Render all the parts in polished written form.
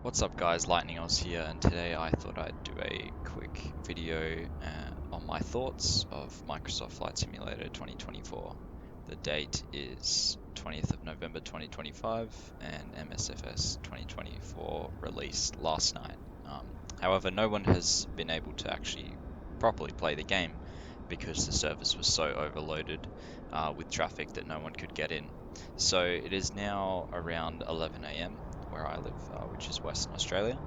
What's up guys, Lightning Oz here, and today I thought I'd do a quick video on my thoughts of Microsoft Flight Simulator 2024. The date is 20th of November 2025 and MSFS 2024 released last night. However, no one has been able to actually properly play the game because the service was so overloaded with traffic that no one could get in. So it is now around 11 AM where I live, which is Western Australia,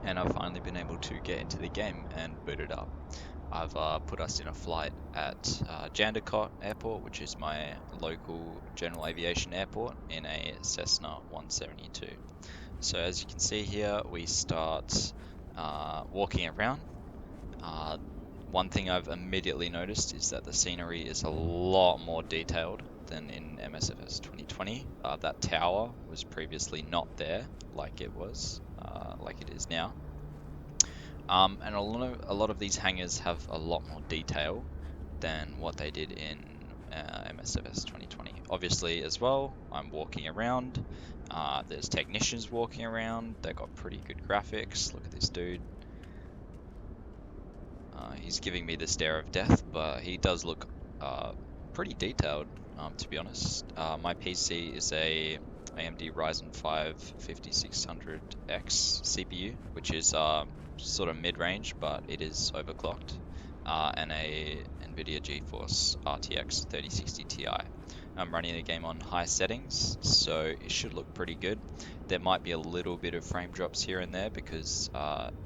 and I've finally been able to get into the game and boot it up. I've put us in a flight at Jandakot Airport, which is my local general aviation airport, in a Cessna 172. So as you can see here, we start walking around. One thing I've immediately noticed is that the scenery is a lot more detailed than in MSFS 2020. That tower was previously not there like it was, like it is now. And a lot of these hangars have a lot more detail than what they did in MSFS 2020. Obviously, as well, I'm walking around. There's technicians walking around. They've got pretty good graphics. Look at this dude. He's giving me the stare of death, but he does look pretty detailed, to be honest. My PC is a AMD Ryzen 5 5600X CPU, which is sort of mid-range, but it is overclocked, and a NVIDIA GeForce RTX 3060 Ti. I'm running the game on high settings, so it should look pretty good. There might be a little bit of frame drops here and there because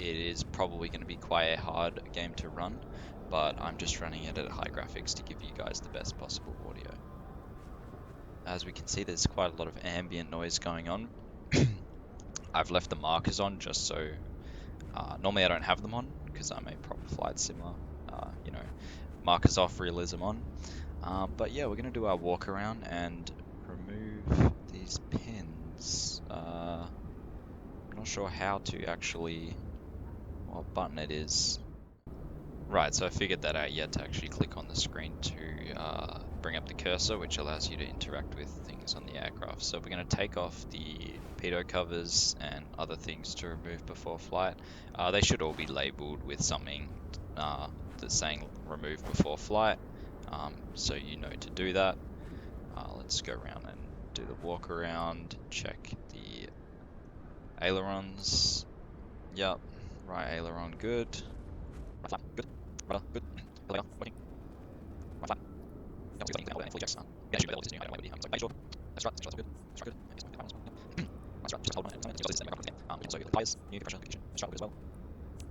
it is probably going to be quite a hard game to run, but I'm just running it at high graphics to give you guys the best possible audio. As we can see, there's quite a lot of ambient noise going on. I've left the markers on just so, normally I don't have them on because I'm a proper flight simmer, markers off, realism on. But yeah, we're going to do our walk around and remove these pins. I'm not sure how to actually, what button it is. Right, so I figured that out. You had to actually click on the screen to bring up the cursor, which allows you to interact with things on the aircraft. So we're going to take off the pitot covers and other things to remove before flight. They should all be labeled with something that's saying remove before flight, so you know to do that. Let's go around and do the walk around, check the ailerons. Yep, right aileron good. Right flap, good. Rudder, good. Aileron, working. Right flap. Yep, good. All fully checks. Yeah, should be able to do it. So make sure. That's right, good. That's good. That's right, just hold on. It's the same. So the tires, new pressure, that's right, good as well.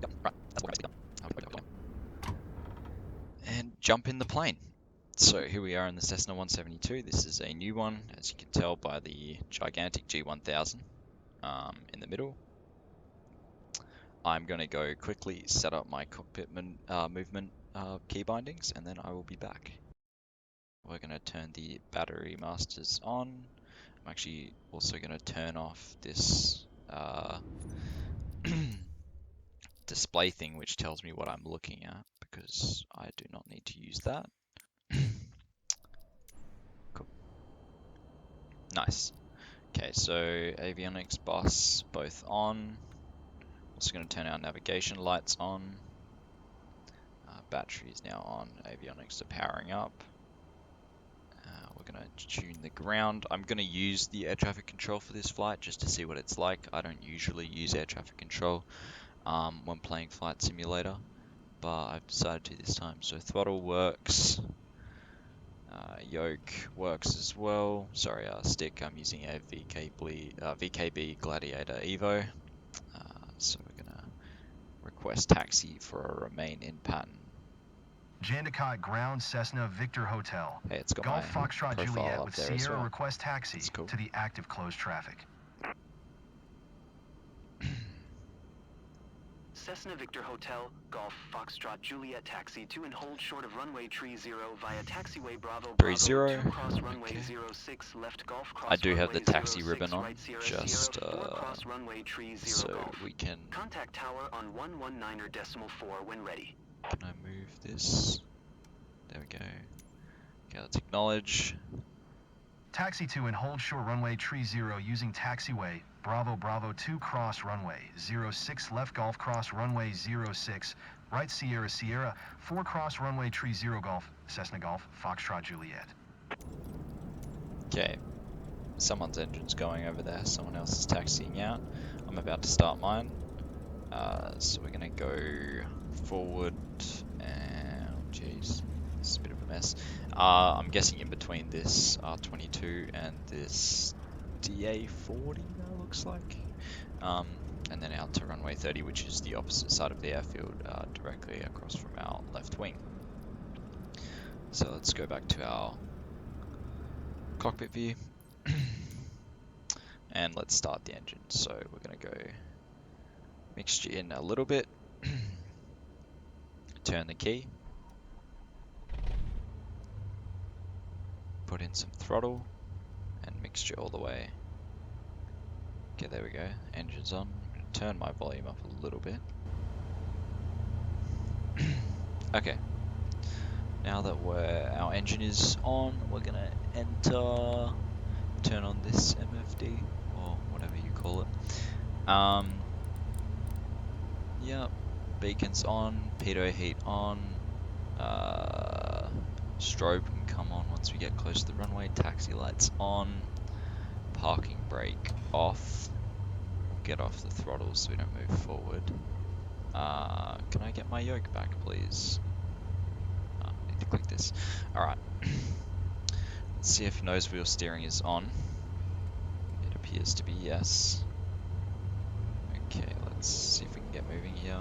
Yep, right, that's all basically done. And jump in the plane. So here we are in the Cessna 172. This is a new one, as you can tell by the gigantic G1000 in the middle. I'm going to go quickly set up my cockpit movement key bindings, and then I will be back. We're going to turn the battery masters on. I'm actually also going to turn off this display thing which tells me what I'm looking at, because I do not need to use that. Cool. Nice. Okay, so avionics, bus, both on. Also going to turn our navigation lights on. Battery is now on. Avionics are powering up. We're going to tune the ground. I'm going to use the air traffic control for this flight just to see what it's like. I don't usually use air traffic control when playing Flight Simulator, but I've decided to this time. So throttle works. Yoke works as well. Sorry, stick. I'm using a VKB Gladiator Evo. So we're gonna request taxi for a remain in pattern. Jandakot Ground Cessna Victor Hotel. Hey, it's got Golf my Foxtrot profile Juliet up with there as Sierra well. request taxi Cool. to the active closed traffic. Cessna Victor Hotel, Golf Foxtrot Juliet taxi to and hold short of runway 30 via taxiway Bravo 30. 2 cross runway Okay. 06 left Golf cross I do have the runway taxi 06 ribbon on, right Sierra, just Sierra 4 cross runway 30 so Golf. we can. Contact tower on 119.4 when ready. Can I move this? There we go. Okay, let's acknowledge. Taxi to and hold short runway 30 using taxiway Bravo Bravo 2 cross runway, 06 left Golf cross runway 06, right Sierra Sierra, 4 cross runway tree 0 Golf, Cessna Golf, Foxtrot Juliet. Okay, someone's engine's going over there, someone else is taxiing out. I'm about to start mine. So we're gonna go forward and, oh geez, this is a bit of a mess. I'm guessing in between this R22 and this DA40, that looks like. And then out to runway 30, which is the opposite side of the airfield, directly across from our left wing. So let's go back to our cockpit view. And let's start the engine. So we're gonna go mixture in a little bit, turn the key, put in some throttle, and mixture all the way. Okay, there we go, engine's on. I'm gonna turn my volume up a little bit. Okay, now that our engine is on, we're gonna turn on this MFD, or whatever you call it. Yep, beacon's on, pitot heat on, strobe can come on once we get close to the runway, taxi lights on, parking brake off. We'll get off the throttle so we don't move forward. Can I get my yoke back, please? I need to click this. Alright. Let's see if nose wheel steering is on. It appears to be yes. Okay, let's see if we can get moving here.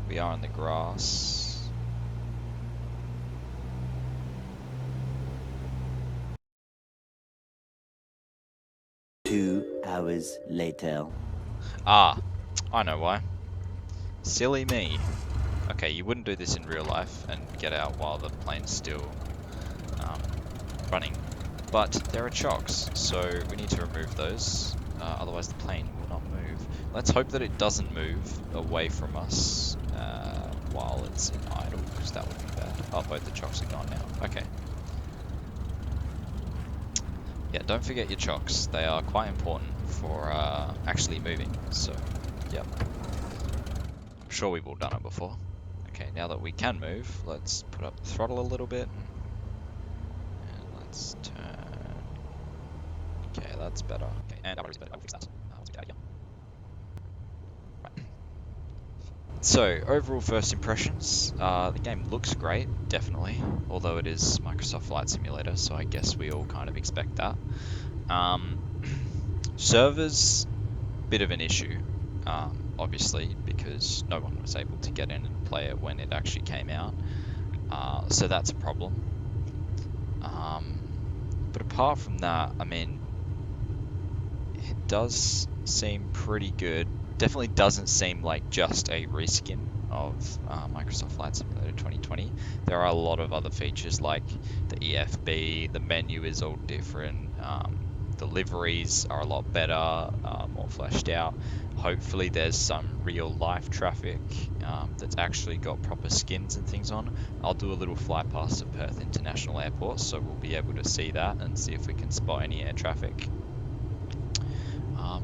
We are in the grass. 2 hours later. Ah, I know why. Silly me. Okay, you wouldn't do this in real life and get out while the plane's still running. But there are chocks, so we need to remove those. Otherwise the plane will not move. Let's hope that it doesn't move away from us while it's in idle, because that would be bad. Oh, both the chocks are gone now. Okay. Yeah, don't forget your chocks. They are quite important for actually moving. So, yep. I'm sure we've all done it before. Okay, now that we can move, let's put up the throttle a little bit. And let's turn. Okay, that's better. Okay, and that is better. I'll fix that. Once we get out here. Right. So, overall first impressions. The game looks great, definitely. Although it is Microsoft Flight Simulator, so I guess we all kind of expect that. Servers, bit of an issue, obviously, because no one was able to get in and play it when it actually came out. So that's a problem. But apart from that, I mean, it does seem pretty good. Definitely doesn't seem like just a reskin of Microsoft Flight Simulator 2020. There are a lot of other features like the EFB, the menu is all different, the liveries are a lot better, more fleshed out. Hopefully there's some real life traffic that's actually got proper skins and things on. I'll do a little fly past of Perth International Airport, so we'll be able to see that and see if we can spot any air traffic.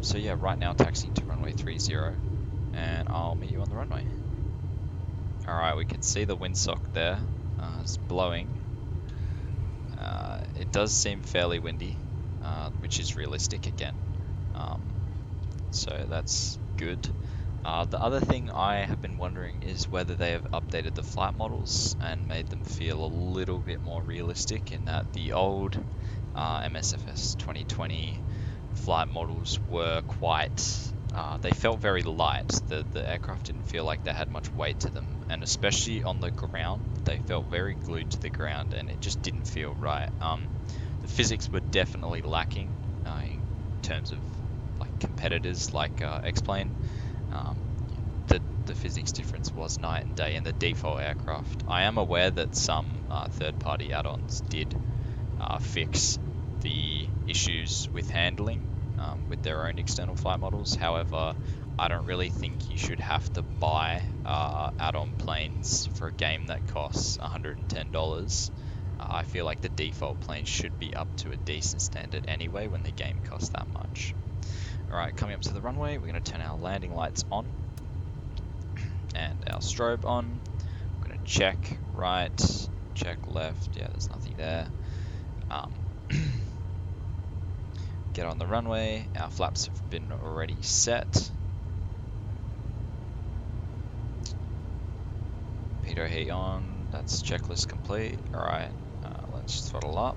So yeah, right now taxiing to runway 30, and I'll meet you on the runway. Alright, we can see the windsock there. It's blowing. It does seem fairly windy, which is realistic again. So that's good. The other thing I have been wondering is whether they have updated the flight models and made them feel a little bit more realistic, in that the old MSFS 2020 flight models were quite, they felt very light. The aircraft didn't feel like they had much weight to them, and especially on the ground, they felt very glued to the ground, and it just didn't feel right. The physics were definitely lacking in terms of like competitors like X-Plane. The physics difference was night and day in the default aircraft. I am aware that some third-party add-ons did fix the issues with handling with their own external flight models. However, I don't really think you should have to buy add-on planes for a game that costs $110. I feel like the default plane should be up to a decent standard anyway when the game costs that much. Alright, coming up to the runway, we're going to turn our landing lights on and our strobe on. We're going to check right, check left. Yeah, there's nothing there. Get on the runway. Our flaps have been already set. Pitot heat on. That's checklist complete. Alright, let's throttle up.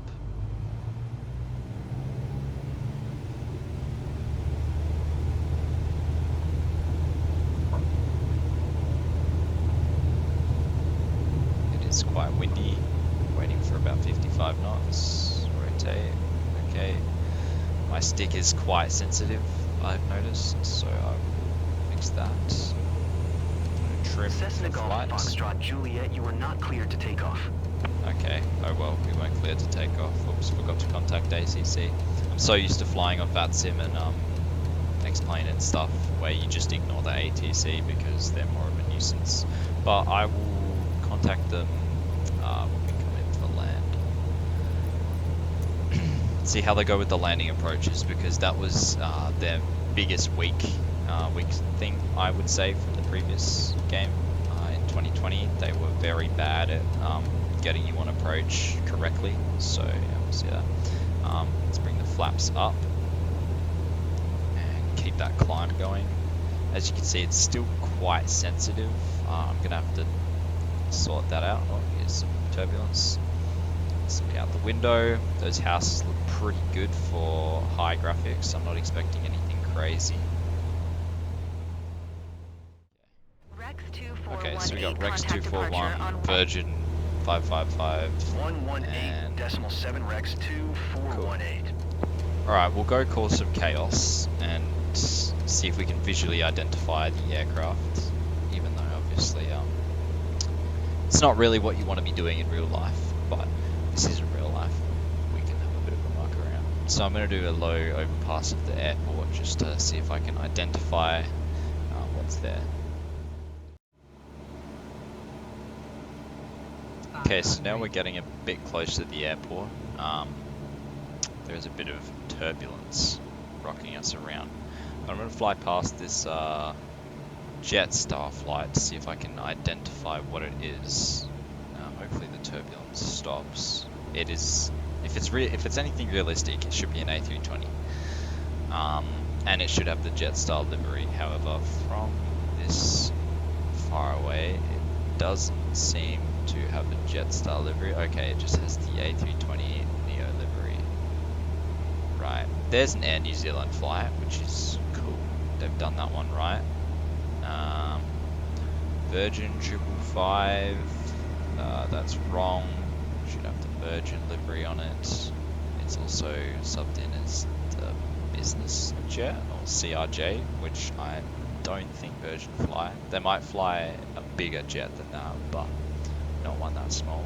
It's quite windy. Waiting for about 55 knots. Rotate. Okay. My stick is quite sensitive, I've noticed, so I will fix that. Trim Cessna the Golf flight. Foxtrot Juliet, you are not cleared to take off. Okay. Oh well, we weren't cleared to take off. Oops, forgot to contact ACC. I'm so used to flying on VATSIM and X-Plane and stuff where you just ignore the ATC because they're more of a nuisance. But I will contact them when we come in for land. See how they go with the landing approaches, because that was their biggest weak thing, I would say, from the previous game in 2020. They were very bad at getting you on approach correctly. So yeah, we'll see that. Let's bring the flaps up and keep that climb going. As you can see, it's still quite sensitive. I'm gonna have to sort that out. Oh, here's some turbulence. Let's look out the window. Those houses look pretty good for high graphics. I'm not expecting anything crazy. Okay, so we got Rex 241, Virgin 555, 118.7 Rex 2418. Alright, we'll go cause some chaos and see if we can visually identify the aircraft, even though obviously it's not really what you want to be doing in real life, but this isn't real life. We can have a bit of a muck around. So I'm going to do a low overpass of the airport just to see if I can identify what's there. Okay, so now we're getting a bit close to the airport. There's a bit of turbulence rocking us around. I'm going to fly past this Jetstar flight to see if I can identify what it is. Hopefully the turbulence stops. It is, if it's anything realistic, it should be an A320. And it should have the Jetstar livery. However, from this far away, it doesn't seem to have a Jetstar livery. Okay, it just has the A320 Neo livery. Right, there's an Air New Zealand flight, which is cool. They've done that one right. Virgin 555, that's wrong. Should have the Virgin livery on it. It's also subbed in as the business jet or CRJ, which I don't think Virgin fly. They might fly a bigger jet than that, but not one that small.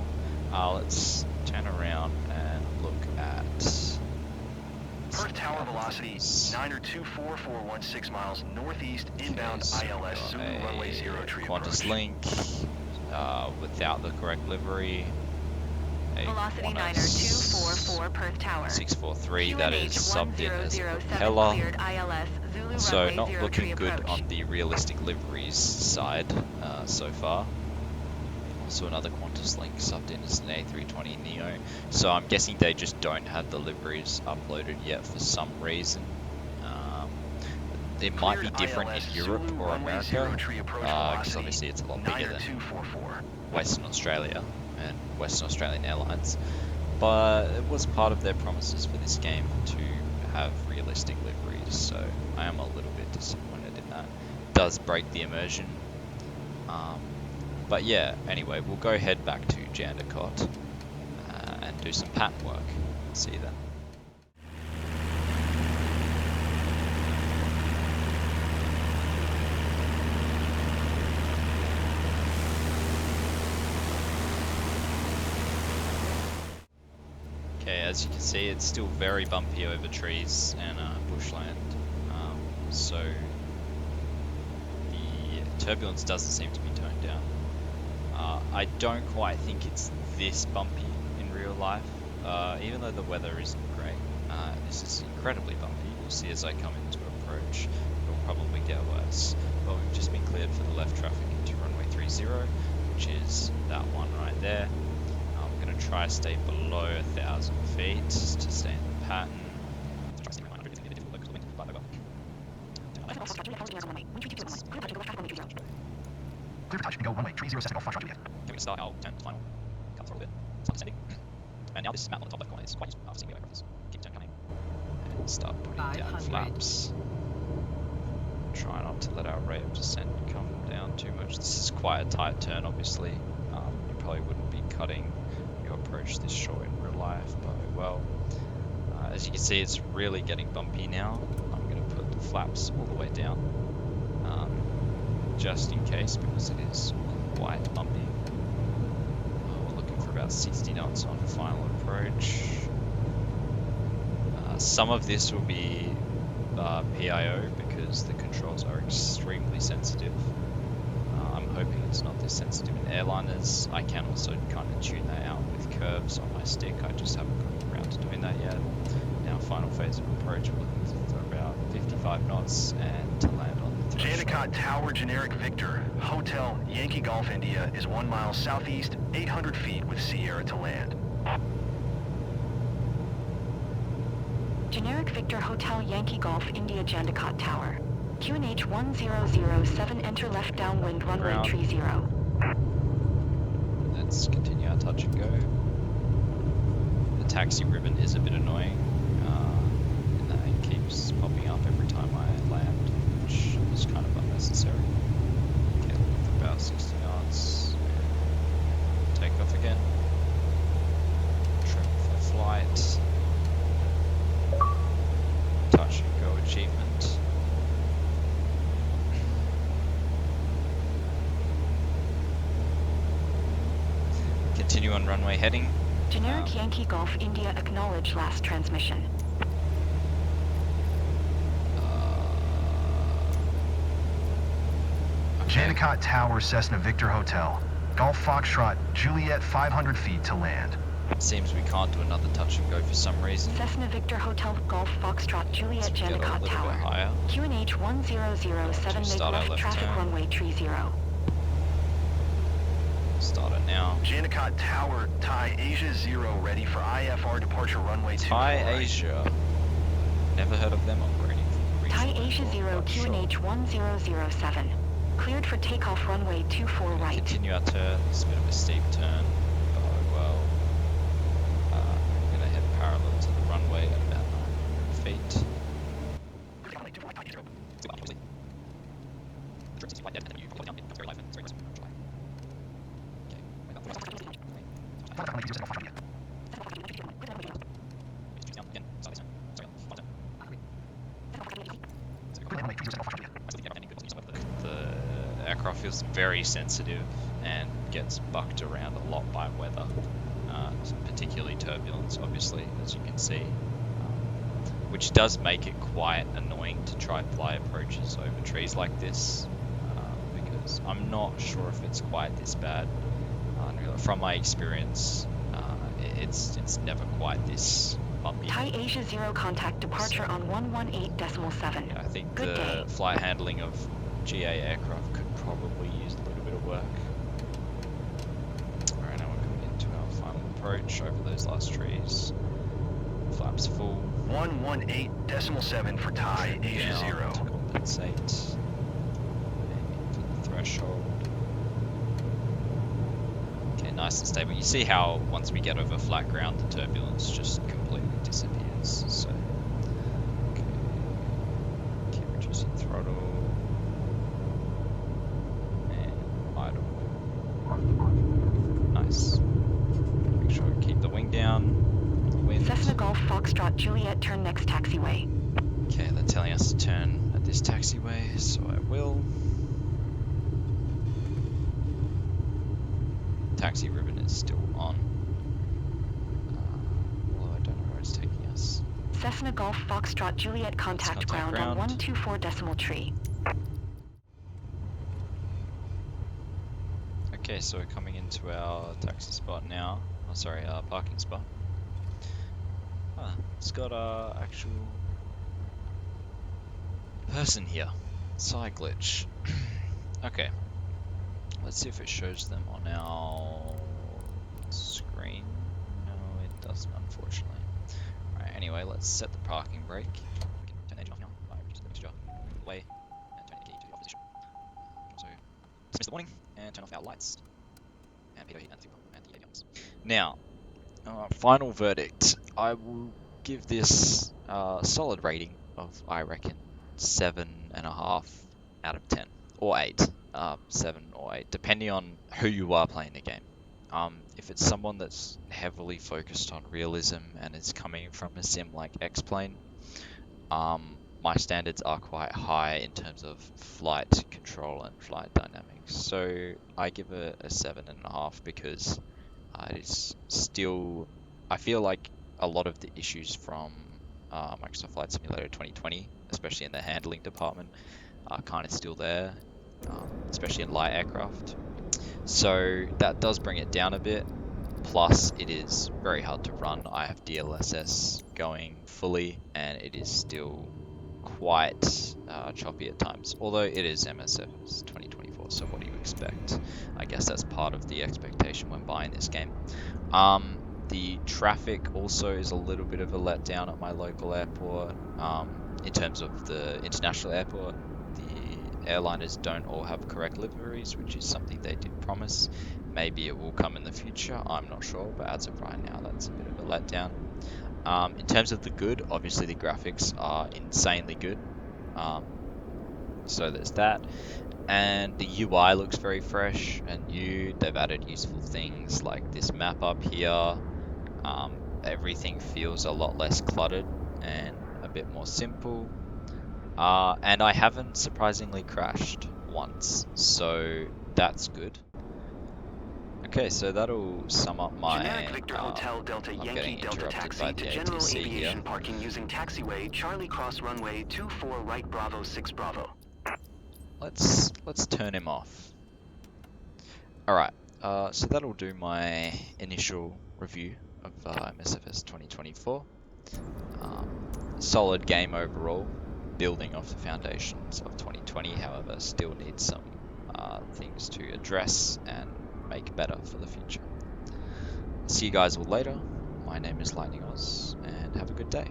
Let's turn around and look at Perth Tower velocity 9024416 miles northeast inbound ILS Zulu runway 0 tree Qantas approach. Link without the correct livery. Velocity 90244 Perth Tower. 643, that is subbed in as a propeller. Cleared ILS Zulu So runway not 0 looking tree good approach. on the realistic liveries side so far. Also another Qantas Link subbed in as an A320 Neo. So I'm guessing they just don't have the liveries uploaded yet for some reason. It might be different in Europe or America, because obviously it's a lot bigger than Western Australia and Western Australian Airlines. But it was part of their promises for this game to have realistic liveries, so I am a little bit disappointed in that. It does break the immersion. But yeah, anyway, we'll go head back to Jandakot and do some pattern work. See you then. Okay, as you can see, it's still very bumpy over trees and bushland. So the turbulence doesn't seem to be toned down. I don't quite think it's this bumpy in real life, even though the weather isn't great. This is incredibly bumpy. You'll see as I come into approach. approach, it'll probably get worse. But we've just been cleared for the left traffic into runway 30, which is that one right there. We're going to try to stay below 1,000 feet to stay in the pattern. Clear for touch, go one way, tree 06 Golf, Foxtrot Juliet. Okay, we start our turn final cut through a bit. Start descending. And now this map on the top left corner is quite useful after seeing the aircraft. Keep turn coming. And start putting down flaps. Try not to let our rate of descent come down too much. This is quite a tight turn, obviously. You probably wouldn't be cutting your approach this short in real life, but well. As you can see, it's really getting bumpy now. I'm going to put the flaps all the way down. Just in case, because it is quite bumpy. We're looking for about 60 knots on final approach. Some of this will be PIO because the controls are extremely sensitive. I'm hoping it's not this sensitive in airliners. I can also kind of tune that out with curves on my stick. I just haven't gotten around to doing that yet. Now, final phase of approach, we're looking for about 55 knots and to land on the threshold. Jandakot Tower Generic Victor, Hotel Yankee Golf India is 1 mile southeast, 800 feet with Sierra to land. Generic Victor Hotel Yankee Golf India Jandakot Tower. QNH 1007, enter left downwind runway 30. Let's continue our touch and go. The taxi ribbon is a bit annoying. In that it keeps popping up every time I land, which is kind of unnecessary. Okay, looking for about 60 knots. Take off again. Trim for flight. Touch and go achievement. Continue on runway heading. Generic Yankee Golf India acknowledge last transmission. Okay. Jandakot Tower Cessna Victor Hotel. Golf Foxtrot Juliet 500 feet to land. Seems we can't do another touch and go for some reason. Cessna Victor Hotel Golf Foxtrot Juliet Jandakot Tower. Higher. QNH 1007, make left traffic turn. runway 30. Start it now. Jandakot Tower, Thai Asia 0 ready for IFR departure runway 24. Thai Asia. Never heard of them operating from the Thai region Asia before, 0, but sure. QNH 1007. Cleared for takeoff runway 24 right. Continue our turn. It's a bit of a steep turn. Oh well. I'm gonna head parallel to the runway at about 900 feet. The aircraft feels very sensitive and gets bucked around a lot by weather, particularly turbulence, obviously, as you can see, which does make it quite annoying to try fly approaches over trees like this, because I'm not sure if it's quite this bad. From my experience, it's never quite this bumpy. Thai Asia 0 contact departure on 118.7. Yeah, I think Good the day. flight handling of GA aircraft could probably use a little bit of work. Alright, now we're coming into our final approach over those last trees. Flaps full. 118.7 for Thai Asia Down 0. to compensate. And into the threshold. Okay, nice and stable. You see how once we get over flat ground, the turbulence just completely disappears. So, okay. Keep reducing throttle. And idle. Nice. Make sure we keep the wing down. Wind. Cessna Golf Foxtrot Juliet, turn next taxiway. Okay, they're telling us to turn at this taxiway, so I will. Taxi ribbon is still on. Although I don't know where it's taking us. Cessna Golf Foxtrot Juliet contact ground on 124.3. Okay, so we're coming into our taxi spot now. Oh, sorry, our parking spot. It's got actual person here. Side glitch. Okay. Let's see if it shows them on our screen. No, it doesn't, unfortunately. Alright, anyway, let's set the parking brake. We can turn the engine off now by just the mixture away and turn the key to the off position. Also, dismiss the warning and turn off our lights and pitot heat and the fuel pump and the avionics. Now, final verdict. I will give this solid rating of, I reckon, 7.5 out of 10 or 8. 7 or 8, depending on who you are playing the game. If it's someone that's heavily focused on realism and is coming from a sim like X-Plane, my standards are quite high in terms of flight control and flight dynamics. So I give it a 7.5 because it is still, I feel like a lot of the issues from Microsoft Flight Simulator 2020, especially in the handling department, are kind of still there, especially in light aircraft. So that does bring it down a bit. Plus, it is very hard to run. I have DLSS going fully, and it is still quite choppy at times. Although it is MSFS 2024, so what do you expect? I guess that's part of the expectation when buying this game. The traffic also is a little bit of a letdown at my local airport. In terms of the international airport, the airliners don't all have correct liveries, which is something they did promise. Maybe it will come in the future, I'm not sure, but as of right now, that's a bit of a letdown. In terms of the good, obviously the graphics are insanely good. So there's that. And the UI looks very fresh and new. They've added useful things like this map up here. Everything feels a lot less cluttered and a bit more simple. And I haven't surprisingly crashed once, so that's good. Okay, so that'll sum up my... Generic Victor Hotel Delta I'm Yankee getting Delta interrupted taxi by to the general ATC aviation here. parking using taxiway Charlie Cross runway 24 right Bravo 6 Bravo. Let's turn him off. Alright, so that'll do my initial review of MSFS 2024. Solid game overall, building off the foundations of 2020, however, still needs some things to address and make better for the future. See you guys all later. My name is Lightning Oz, and have a good day.